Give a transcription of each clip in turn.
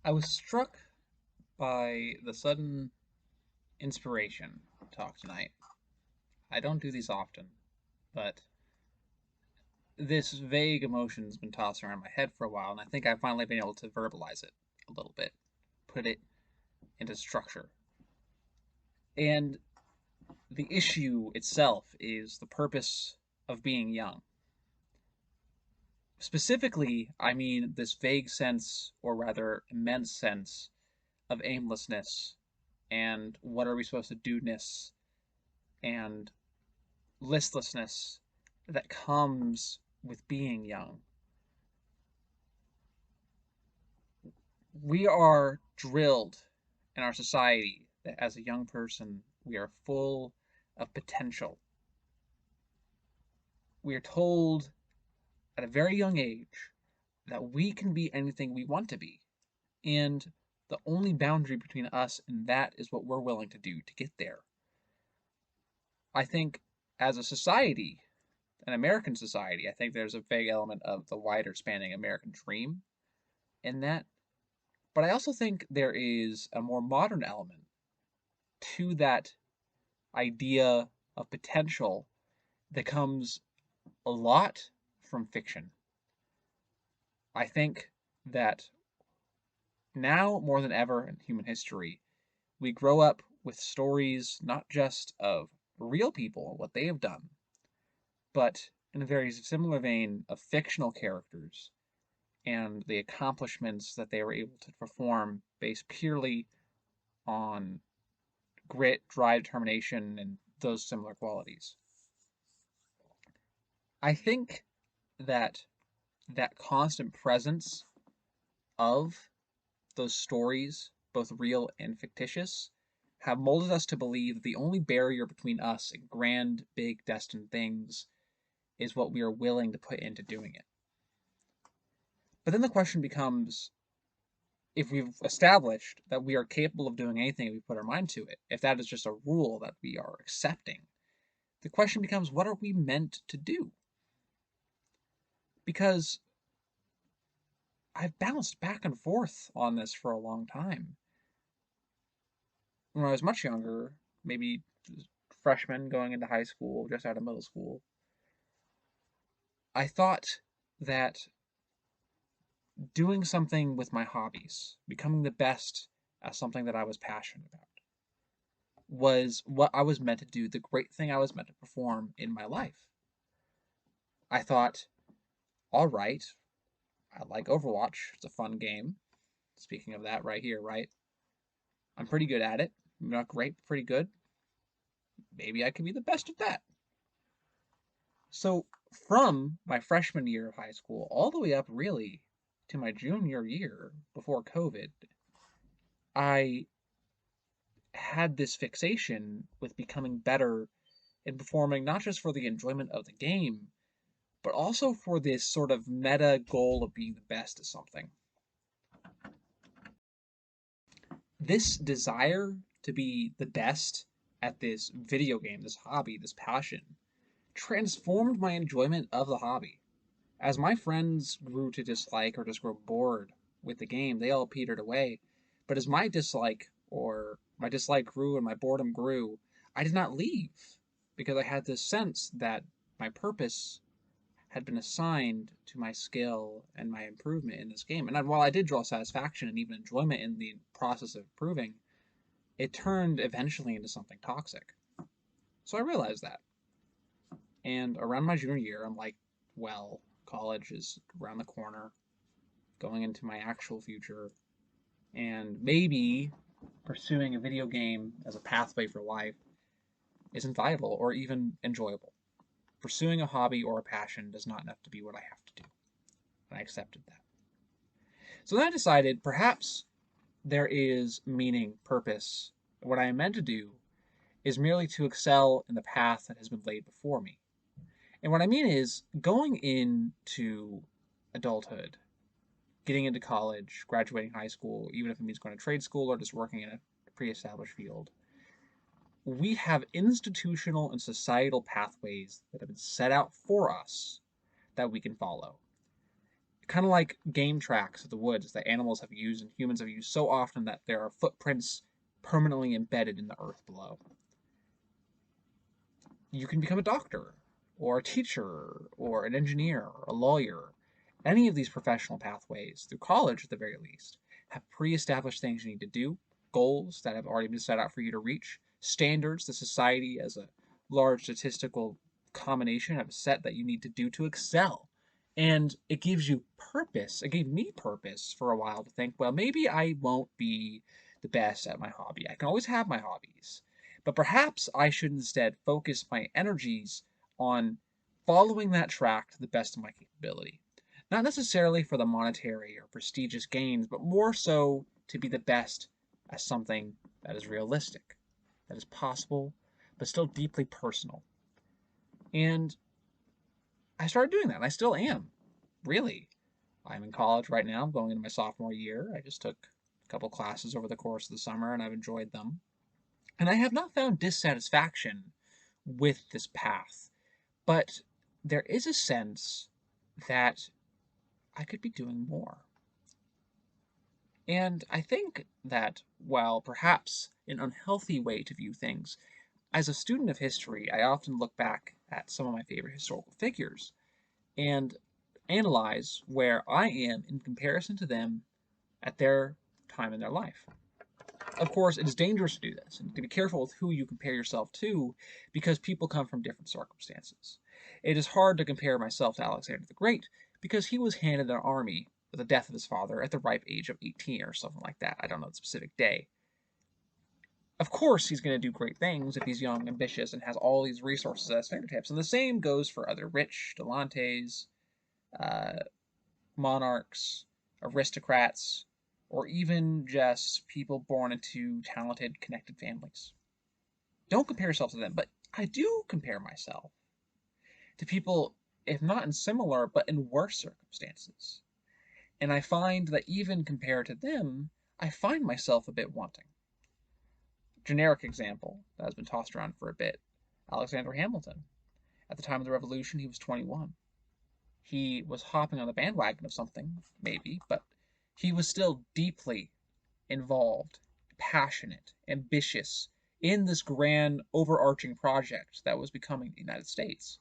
I was struck by the sudden inspiration to talk tonight. I don't do these often, but this vague emotion's been tossing around my head for a while, and I think I've finally been able to verbalize it a little bit, put it into structure. And the issue itself is the purpose of being young. Specifically, I mean this vague sense, or rather immense sense, of aimlessness and what are we supposed to do-ness and listlessness that comes with being young. We are drilled in our society that as a young person, we are full of potential. We are told at a very young age that we can be anything we want to be. And the only boundary between us and that is what we're willing to do to get there. I think as a society, an American society, I think there's a vague element of the wider spanning American dream in that. But I also think there is a more modern element to that idea of potential that comes a lot from fiction. I think that now more than ever in human history, we grow up with stories not just of real people and what they have done, but in a very similar vein of fictional characters and the accomplishments that they were able to perform based purely on grit, drive, determination, and those similar qualities. I think that that constant presence of those stories, both real and fictitious, have molded us to believe that the only barrier between us and grand, big, destined things is what we are willing to put into doing it. But then the question becomes, if we've established that we are capable of doing anything if we put our mind to it, if that is just a rule that we are accepting, the question becomes, what are we meant to do? Because I've bounced back and forth on this for a long time. When I was much younger, maybe freshman going into high school, just out of middle school, I thought that doing something with my hobbies, becoming the best at something that I was passionate about, was what I was meant to do, the great thing I was meant to perform in my life. I thought, all right, I like Overwatch. It's a fun game. Speaking of that, right here, right? I'm pretty good at it. Not great, pretty good. Maybe I can be the best at that. So, from my freshman year of high school all the way up really to my junior year before COVID, I had this fixation with becoming better in performing not just for the enjoyment of the game, but also for this sort of meta goal of being the best at something. This desire to be the best at this video game, this hobby, this passion, transformed my enjoyment of the hobby. As my friends grew to dislike or just grow bored with the game, they all petered away. But as my dislike grew and my boredom grew, I did not leave because I had this sense that my purpose had been assigned to my skill and my improvement in this game. And while I did draw satisfaction and even enjoyment in the process of improving, it turned eventually into something toxic. So I realized that. And around my junior year, I'm like, well, college is around the corner, going into my actual future, and maybe pursuing a video game as a pathway for life isn't viable or even enjoyable. Pursuing a hobby or a passion does not have to be what I have to do. And I accepted that. So then I decided perhaps there is meaning, purpose. What I am meant to do is merely to excel in the path that has been laid before me. And what I mean is going into adulthood, getting into college, graduating high school, even if it means going to trade school or just working in a pre-established field, we have institutional and societal pathways that have been set out for us that we can follow. kind of like game tracks of the woods that animals have used and humans have used so often that there are footprints permanently embedded in the earth below. You can become a doctor, or a teacher, or an engineer, or a lawyer. Any of these professional pathways, through college at the very least, have pre established things you need to do, goals that have already been set out for you to reach, standards the society as a large statistical combination have set that you need to do to excel. And it gives you purpose. It gave me purpose for a while to think, well, maybe I won't be the best at my hobby. I can always have my hobbies. But perhaps I should instead focus my energies on following that track to the best of my capability. Not necessarily for the monetary or prestigious gains, but more so to be the best at something that is realistic, that is possible, but still deeply personal. And I started doing that, and I still am. Really. I'm in college right now, going into my sophomore year. I just took a couple classes over the course of the summer, and I've enjoyed them. And I have not found dissatisfaction with this path, but there is a sense that I could be doing more. And I think that while perhaps an unhealthy way to view things, as a student of history, I often look back at some of my favorite historical figures and analyze where I am in comparison to them at their time in their life. Of course, it is dangerous to do this, and to be careful with who you compare yourself to, because people come from different circumstances. It is hard to compare myself to Alexander the Great, because he was handed an army with the death of his father at the ripe age of 18 or something like that. I don't know the specific day. Of course, he's going to do great things if he's young, ambitious, and has all these resources at his fingertips. And the same goes for other rich, Delantes, uh, monarchs, aristocrats, or even just people born into talented, connected families. Don't compare yourself to them, but I do compare myself to people, if not in similar, but in worse circumstances. And I find that even compared to them, I find myself a bit wanting. Generic example that has been tossed around for a bit, Alexander Hamilton. At the time of the Revolution, he was 21. He was hopping on the bandwagon of something, maybe, but he was still deeply involved, passionate, ambitious in this grand overarching project that was becoming the United States.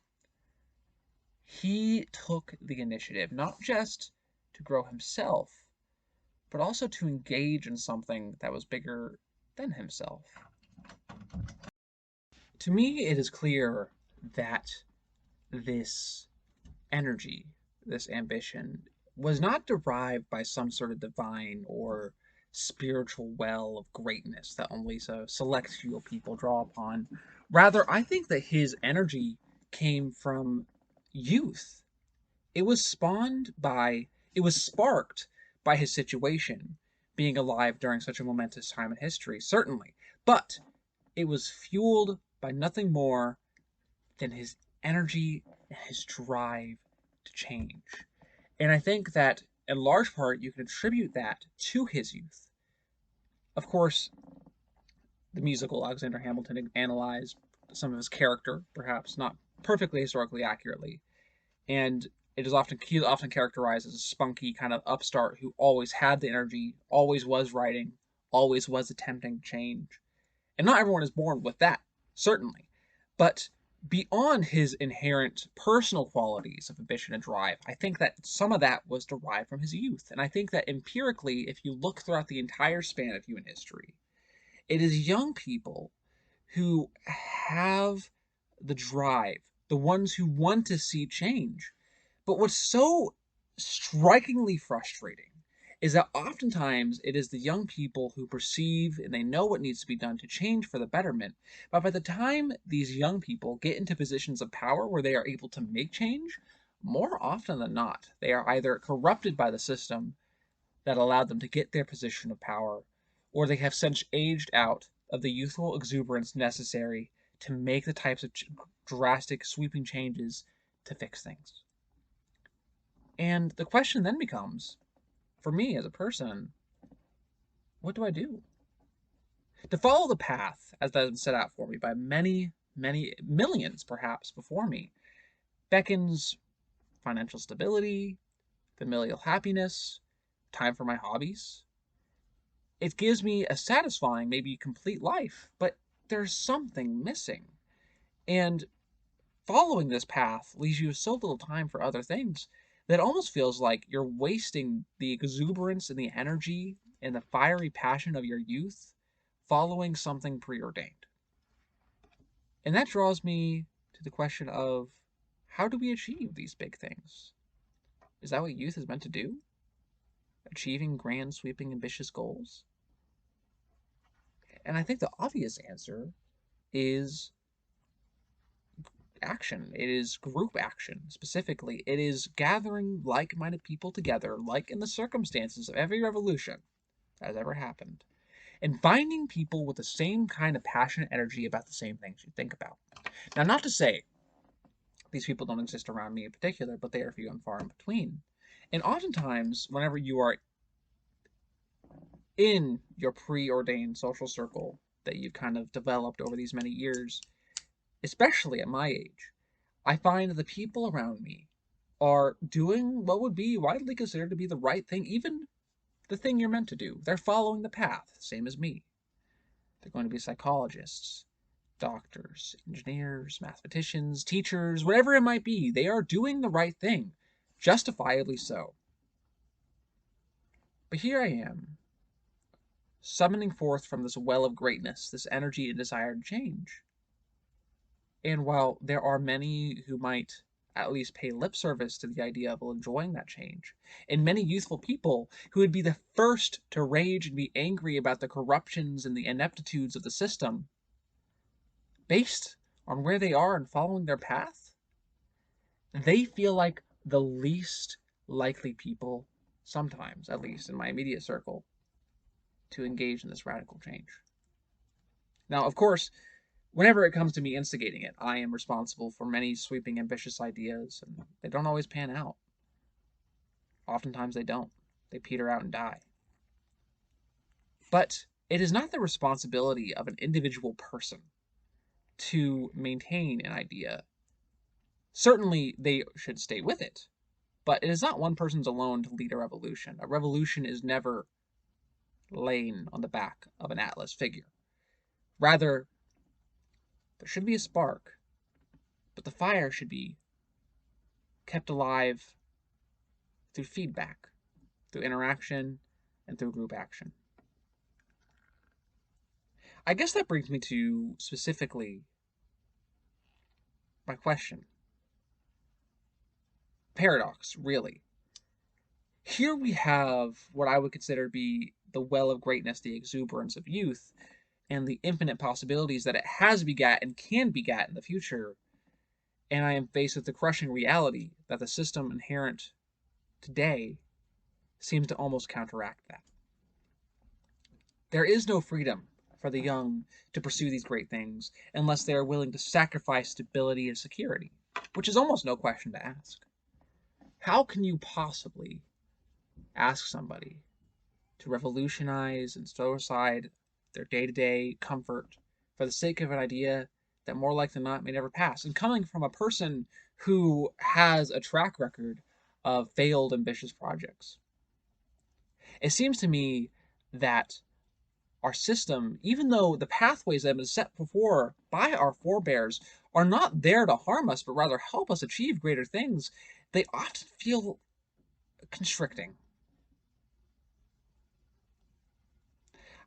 He took the initiative not just to grow himself, but also to engage in something that was bigger than himself. To me, it is clear that this energy, this ambition, was not derived by some sort of divine or spiritual well of greatness that only a select few people draw upon. Rather, I think that his energy came from youth. It was spawned by, it was sparked by his situation, being alive during such a momentous time in history, certainly. But it was fueled by nothing more than his energy and his drive to change. And I think that in large part you can attribute that to his youth. Of course, the musical Alexander Hamilton analyzed some of his character, perhaps not perfectly historically accurately, and it is often he's often characterized as a spunky kind of upstart who always had the energy, always was writing, always was attempting to change. And not everyone is born with that, certainly. But beyond his inherent personal qualities of ambition and drive, I think that some of that was derived from his youth. And I think that empirically, if you look throughout the entire span of human history, it is young people who have the drive, the ones who want to see change. But what's so strikingly frustrating is that oftentimes it is the young people who perceive and they know what needs to be done to change for the betterment. But by the time these young people get into positions of power where they are able to make change, more often than not, they are either corrupted by the system that allowed them to get their position of power, or they have since aged out of the youthful exuberance necessary to make the types of drastic, sweeping changes to fix things. And the question then becomes, for me as a person, what do I do? To follow the path as that has been set out for me by many, many millions perhaps before me beckons financial stability, familial happiness, time for my hobbies. It gives me a satisfying, maybe complete life, but there's something missing. And following this path leaves you so little time for other things that it almost feels like you're wasting the exuberance and the energy and the fiery passion of your youth following something preordained. And that draws me to the question of how do we achieve these big things? Is that what youth is meant to do? Achieving grand, sweeping, ambitious goals? And I think the obvious answer is action. It is group action. Specifically, it is gathering like-minded people together, like in the circumstances of every revolution that has ever happened, and finding people with the same kind of passionate energy about the same things you think about. Now, not to say these people don't exist around me in particular, but they are few and far in between. And oftentimes, whenever you are in your preordained social circle that you've kind of developed over these many years, especially at my age, I find the people around me are doing what would be widely considered to be the right thing, even the thing you're meant to do. They're following the path, same as me. They're going to be psychologists, doctors, engineers, mathematicians, teachers, whatever it might be. They are doing the right thing, justifiably so. But here I am, summoning forth from this well of greatness, this energy and desire to change. And while there are many who might at least pay lip service to the idea of enjoying that change, and many youthful people who would be the first to rage and be angry about the corruptions and the ineptitudes of the system, based on where they are and following their path, they feel like the least likely people, sometimes, at least in my immediate circle, to engage in this radical change. Now, of course, whenever it comes to me instigating it, I am responsible for many sweeping, ambitious ideas, and they don't always pan out. Oftentimes they don't. They peter out and die. But it is not the responsibility of an individual person to maintain an idea. Certainly, they should stay with it, but it is not one person's alone to lead a revolution. A revolution is never laying on the back of an Atlas figure. Rather, there should be a spark, but the fire should be kept alive through feedback, through interaction, and through group action. I guess that brings me to specifically my question. Paradox, really. Here we have what I would consider to be the well of greatness, the exuberance of youth, and the infinite possibilities that it has begat and can begat in the future. And I am faced with the crushing reality that the system inherent today seems to almost counteract that. There is no freedom for the young to pursue these great things unless they are willing to sacrifice stability and security, which is almost no question to ask. How can you possibly ask somebody to revolutionize and throw aside their day-to-day comfort for the sake of an idea that more likely than not may never pass? And coming from a person who has a track record of failed ambitious projects, it seems to me that our system, even though the pathways that have been set before by our forebears are not there to harm us, but rather help us achieve greater things, they often feel constricting.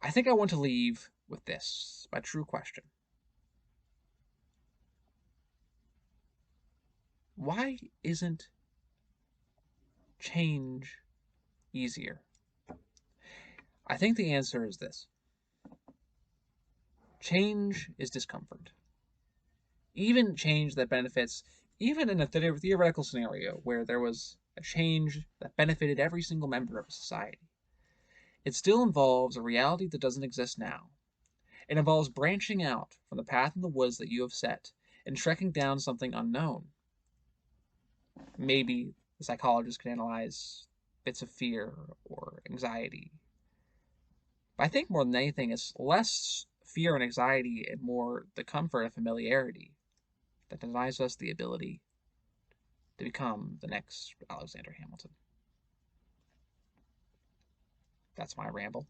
I think I want to leave with this, my true question. Why isn't change easier? I think the answer is this. Change is discomfort. Even change that benefits, even in a theoretical scenario where there was a change that benefited every single member of a society, it still involves a reality that doesn't exist now. It involves branching out from the path in the woods that you have set and trekking down something unknown. Maybe the psychologist can analyze bits of fear or anxiety. But I think more than anything, it's less fear and anxiety and more the comfort of familiarity that denies us the ability to become the next Alexander Hamilton. That's my ramble.